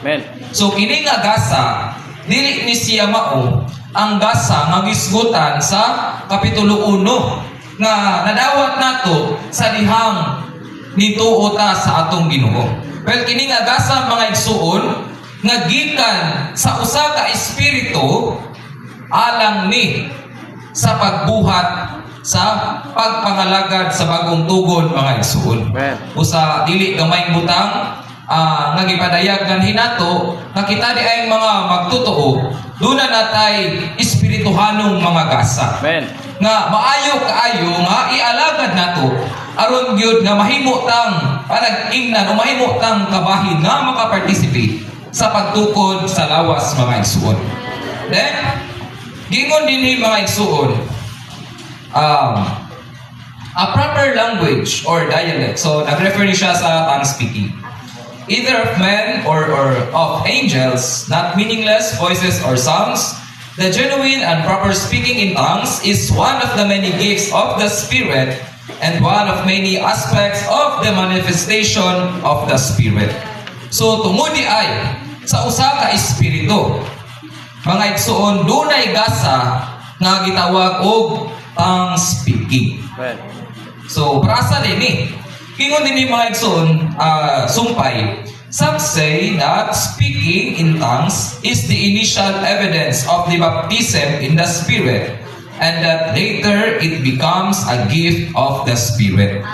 Amen. So kini nga gasa dili ni siya mao ang gasa nga gisgutan sa kapitulo 1 nga nadawat nato sa dihang nituo ta sa atong Ginoo. Well, kini nga gasa mga igsuon nga gikan sa usa ka espiritu alang ni sa pagbuhat sa pagpangalagad sa bagong tugon mga igsuon. Usa dili gamay butang nga gipadayagan hinato nga kita di ay mga magtotoo duna natay espirituhanong mga gasa. Amen. Nga maayo kaayo nga ialagad nato aron gyud nga mahimo tang panag-ingnan o mahimo tang kabahin nga makaparticipate sa pagtukod sa lawas mga igsuon. Then gingon dinhi mga igsuon a proper language or dialect. So nagrefer ni siya sa tongue speaking, either of men or of angels, not meaningless voices or sounds. The genuine and proper speaking in tongues is one of the many gifts of the Spirit and one of many aspects of the manifestation of the Spirit. So tungod di ay sa usa ka espiritu, mga igsuon dunay gasa nga gitawag og tongue speaking. So prasa dinhi. Kingon dinhi mga igsoon sumpay. Some say that speaking in tongues is the initial evidence of the baptism in the Spirit, and that later it becomes a gift of the Spirit.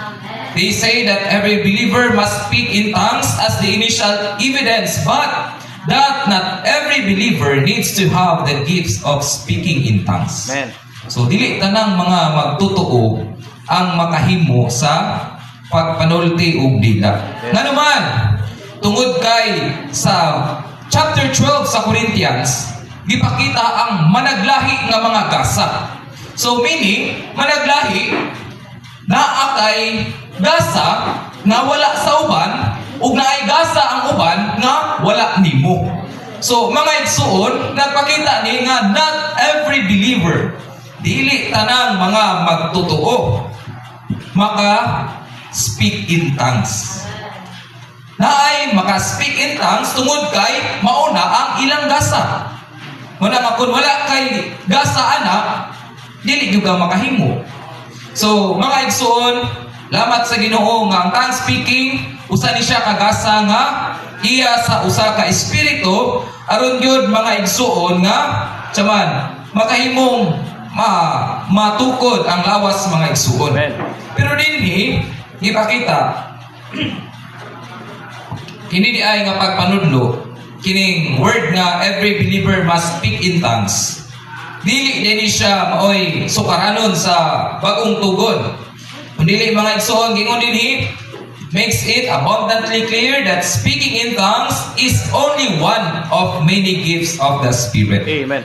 They say that every believer must speak in tongues as the initial evidence, but that not every believer needs to have the gifts of speaking in tongues. Amen. So dili tanang mga magtutuo ang makahimo sa pagpanulti og dila. Nga naman, tungod kay sa chapter 12 sa Corinthians, gipakita ang managlahi nga mga gasa. So meaning, managlahi naa kay gasa nga wala sa uban ug naay gasa ang uban nga wala nimo. So mga igsuon, nagpakita ni nga not every believer, dili tanang mga magtutuo maka speak in tongues. Naay maka-speak in tongues tungod kay mauna ang ilang gasa. Muna nga kung wala kay gasa anak, dili gyud ka makahimo. So mga igsuon, lamat sa Ginoo nga ang tongue speaking usa ni siya kagasa nga iya sa usa ka espiritu aron gyud mga igsuon nga tiyaman makahimong matukod ang lawas mga igsuon. Pero dinhi ipakita kini di ay nga pagpanudlo kining word nga every believer must speak in tongues. Dili dinhi siya maoy sukaranon sa bagong tugon. Kundi mga igsoon gingon dinhi makes it abundantly clear that speaking in tongues is only one of many gifts of the Spirit. Amen.